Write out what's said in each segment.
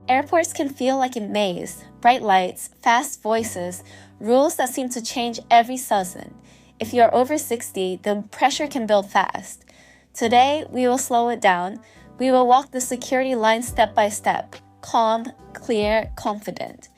Airports can feel like a maze, bright lights, fast voices, rules that seem to change every season. If you are over 60, the pressure can build fast. Today, we will slow it down. We will walk the security line step by step, calm, clear, confident.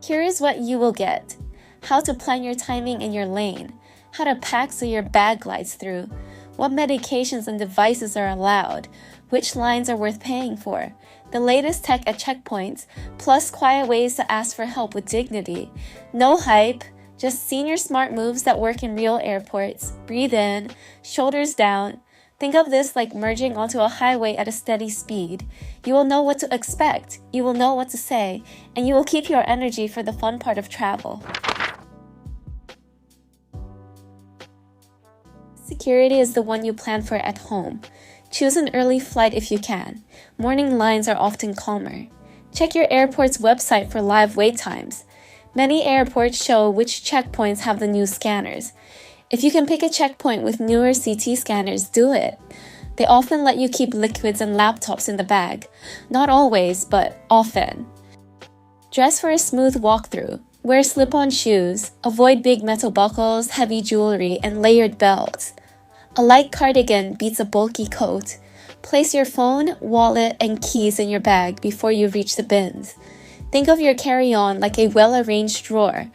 Here is what you will get: how to plan your timing in your lane, how to pack so your bag glides through, what medications and devices are allowed, which lines are worth paying for, the latest tech at checkpoints, plus quiet ways to ask for help with dignity. No hype, just senior smart moves that work in real airports. Breathe in, shoulders down. Think of this like merging onto a highway at a steady speed. You will know what to expect, you will know what to say, and you will keep your energy for the fun part of travel. Security is the one you plan for at home. Choose an early flight if you can. Morning lines are often calmer. Check your airport's website for live wait times. Many airports show which checkpoints have the new scanners. If you can pick a checkpoint with newer CT scanners, do it. They often let you keep liquids and laptops in the bag. Not always, but often. Dress for a smooth walkthrough. Wear slip-on shoes. Avoid big metal buckles, heavy jewelry, and layered belts. A light cardigan beats a bulky coat. Place your phone, wallet, and keys in your bag before you reach the bins. Think of your carry-on like a well-arranged drawer.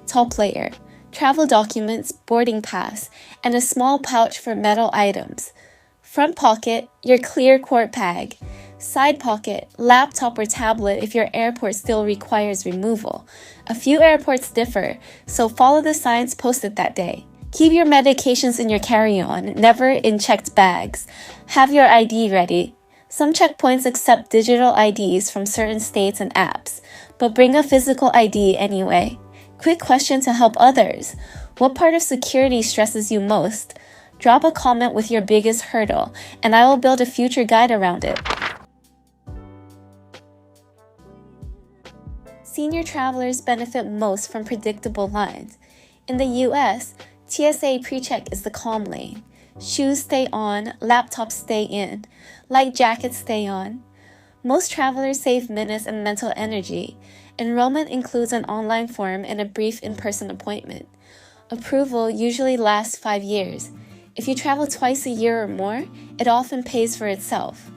Top layer: travel documents, boarding pass, and a small pouch for metal items. Front pocket: your clear quart bag. Side pocket: laptop or tablet if your airport still requires removal. A few airports differ, so follow the signs posted that day. Keep your medications in your carry-on, never in checked bags. Have your ID ready. Some checkpoints accept digital IDs from certain states and apps, but bring a physical ID anyway. Quick question to help others: what part of security stresses you most? Drop a comment with your biggest hurdle, and I will build a future guide around it. Senior travelers benefit most from predictable lines. In the US, TSA PreCheck is the calm lane. Shoes stay on, laptops stay in, light jackets stay on. Most travelers save minutes and mental energy. Enrollment includes an online form and a brief in-person appointment. Approval usually lasts 5 years. If you travel twice a year or more, it often pays for itself.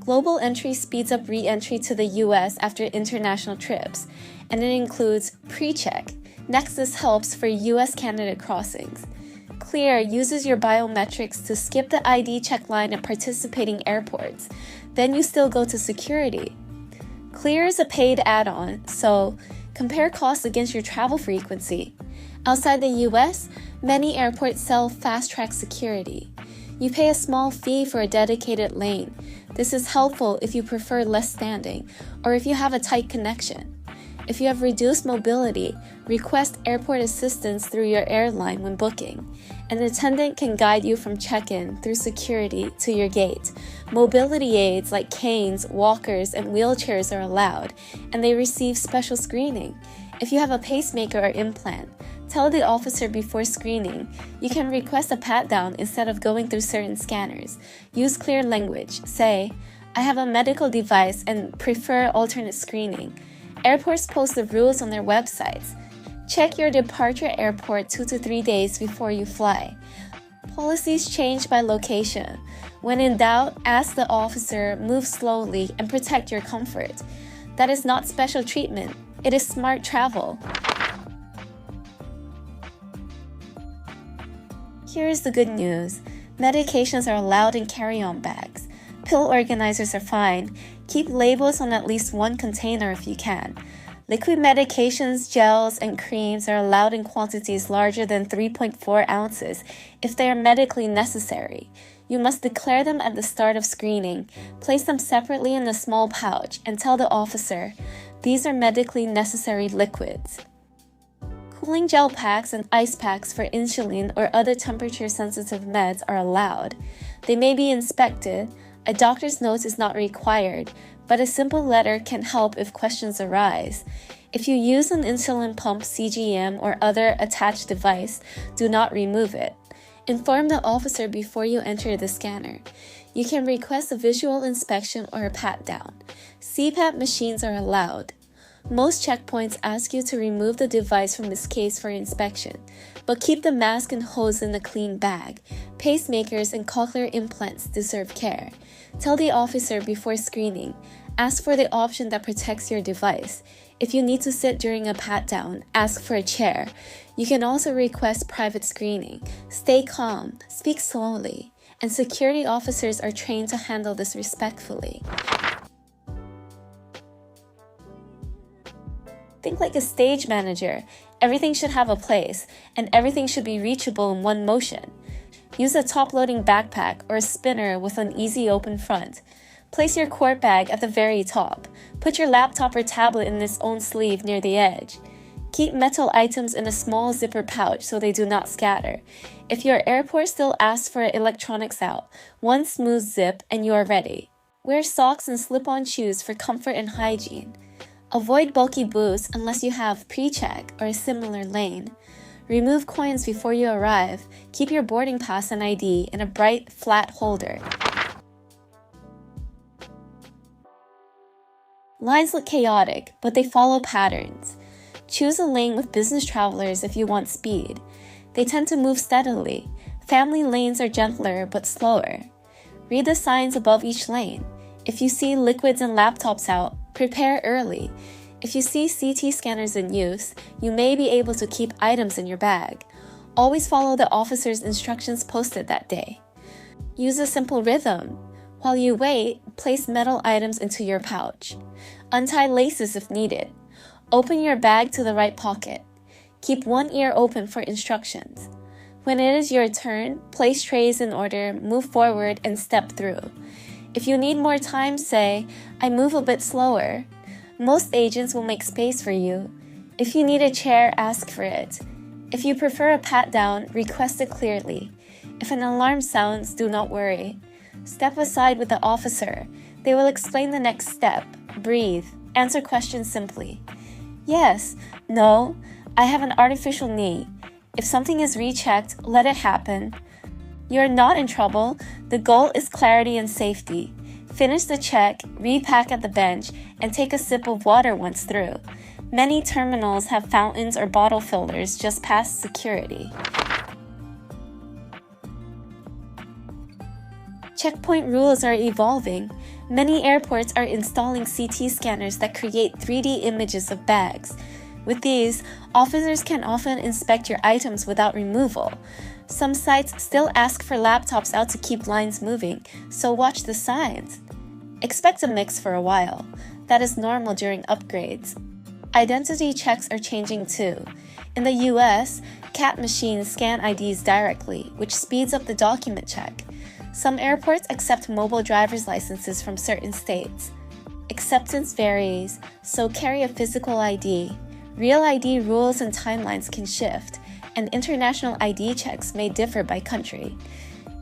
Global entry speeds up re-entry to the US after international trips, and it includes PreCheck. Nexus helps for US-Canada crossings. Clear uses your biometrics to skip the ID check line at participating airports. Then you still go to security. Clear is a paid add-on, so compare costs against your travel frequency. Outside the US, many airports sell fast-track security. You pay a small fee for a dedicated lane. This is helpful if you prefer less standing or if you have a tight connection. If you have reduced mobility, request airport assistance through your airline when booking. An attendant can guide you from check-in through security to your gate. Mobility aids like canes, walkers, and wheelchairs are allowed, and they receive special screening. If you have a pacemaker or implant, tell the officer before screening. You can request a pat-down instead of going through certain scanners. Use clear language. Say, "I have a medical device and prefer alternate screening." Airports post the rules on their websites. Check your departure airport 2 to 3 days before you fly. Policies change by location. When in doubt, ask the officer, move slowly, and protect your comfort. That is not special treatment. It is smart travel. Here is the good news. Medications are allowed in carry-on bags. Pill organizers are fine. Keep labels on at least one container if you can. Liquid medications, gels, and creams are allowed in quantities larger than 3.4 ounces if they are medically necessary. You must declare them at the start of screening, place them separately in a small pouch, and tell the officer, "These are medically necessary liquids." Cooling gel packs and ice packs for insulin or other temperature-sensitive meds are allowed. They may be inspected. A doctor's note is not required, but a simple letter can help if questions arise. If you use an insulin pump, CGM, or other attached device, do not remove it. Inform the officer before you enter the scanner. You can request a visual inspection or a pat-down. CPAP machines are allowed. Most checkpoints ask you to remove the device from its case for inspection, but keep the mask and hose in a clean bag. Pacemakers and cochlear implants deserve care. Tell the officer before screening. Ask for the option that protects your device. If you need to sit during a pat-down, ask for a chair. You can also request private screening. Stay calm, speak slowly, and security officers are trained to handle this respectfully. Think like a stage manager. Everything should have a place, and everything should be reachable in one motion. Use a top-loading backpack or a spinner with an easy open front. Place your court bag at the very top. Put your laptop or tablet in its own sleeve near the edge. Keep metal items in a small zipper pouch so they do not scatter. If your airport still asks for electronics out, one smooth zip and you are ready. Wear socks and slip-on shoes for comfort and hygiene. Avoid bulky boots unless you have PreCheck or a similar lane. Remove coins before you arrive. Keep your boarding pass and ID in a bright, flat holder. Lines look chaotic, but they follow patterns. Choose a lane with business travelers if you want speed. They tend to move steadily. Family lanes are gentler but slower. Read the signs above each lane. If you see liquids and laptops out, prepare early. If you see CT scanners in use, you may be able to keep items in your bag. Always follow the officer's instructions posted that day. Use a simple rhythm. While you wait, place metal items into your pouch. Untie laces if needed. Open your bag to the right pocket. Keep one ear open for instructions. When it is your turn, place trays in order, move forward, and step through. If you need more time, say, "I move a bit slower." Most agents will make space for you. If you need a chair, ask for it. If you prefer a pat-down, request it clearly. If an alarm sounds, do not worry. Step aside with the officer. They will explain the next step. Breathe. Answer questions simply. Yes, no, I have an artificial knee. If something is rechecked, let it happen. You're not in trouble. The goal is clarity and safety. Finish the check, repack at the bench, and take a sip of water once through. Many terminals have fountains or bottle fillers just past security. Checkpoint rules are evolving. Many airports are installing CT scanners that create 3D images of bags. With these, officers can often inspect your items without removal. Some sites still ask for laptops out to keep lines moving, so watch the signs. Expect a mix for a while. That is normal during upgrades. Identity checks are changing too. In the US, CAT machines scan IDs directly, which speeds up the document check. Some airports accept mobile driver's licenses from certain states. Acceptance varies, so carry a physical ID. Real ID rules and timelines can shift, and international ID checks may differ by country.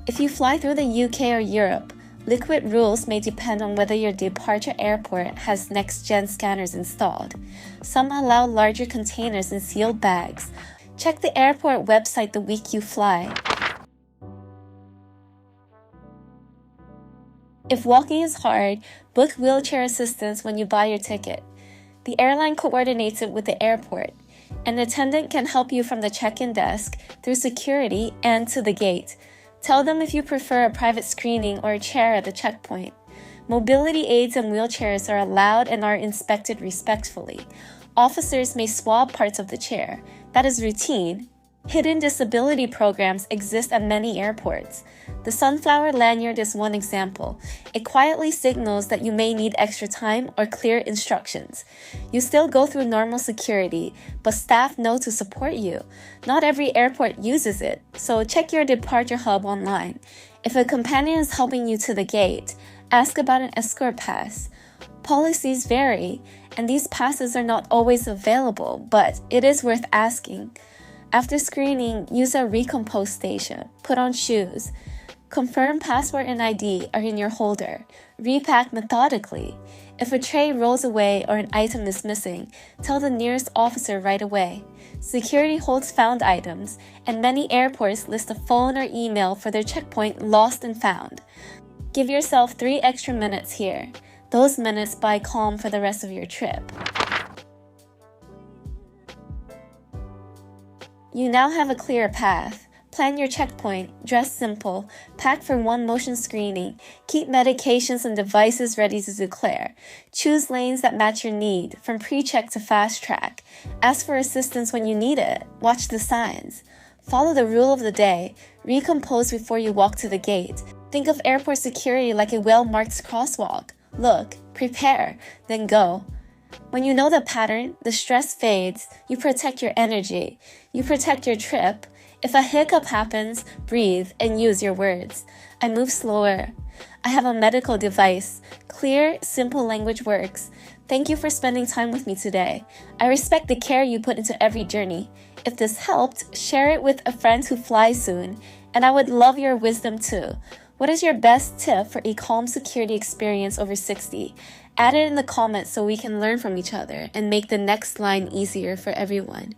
If you fly through the UK or Europe, liquid rules may depend on whether your departure airport has next-gen scanners installed. Some allow larger containers in sealed bags. Check the airport website the week you fly. If walking is hard, book wheelchair assistance when you buy your ticket. The airline coordinates it with the airport. An attendant can help you from the check-in desk, through security, and to the gate. Tell them if you prefer a private screening or a chair at the checkpoint. Mobility aids and wheelchairs are allowed and are inspected respectfully. Officers may swab parts of the chair. That is routine. Hidden disability programs exist at many airports. The sunflower lanyard is one example. It quietly signals that you may need extra time or clear instructions. You still go through normal security, but staff know to support you. Not every airport uses it, so check your departure hub online. If a companion is helping you to the gate, ask about an escort pass. Policies vary, and these passes are not always available, but it is worth asking. After screening, use a recompose station. Put on shoes. Confirm passport and ID are in your holder. Repack methodically. If a tray rolls away or an item is missing, tell the nearest officer right away. Security holds found items, and many airports list a phone or email for their checkpoint lost and found. Give yourself 3 extra minutes here. Those minutes buy calm for the rest of your trip. You now have a clear path. Plan your checkpoint, dress simple, pack for one motion screening, keep medications and devices ready to declare. Choose lanes that match your need, from pre-check to fast track. Ask for assistance when you need it. Watch the signs. Follow the rule of the day. Recompose before you walk to the gate. Think of airport security like a well-marked crosswalk. Look, prepare, then go. When you know the pattern, the stress fades. You protect your energy. You protect your trip. If a hiccup happens, breathe and use your words. I move slower. I have a medical device. Clear, simple language works. Thank you for spending time with me today. I respect the care you put into every journey. If this helped, share it with a friend who flies soon. And I would love your wisdom too. What is your best tip for a calm security experience over 60? Add it in the comments so we can learn from each other and make the next line easier for everyone.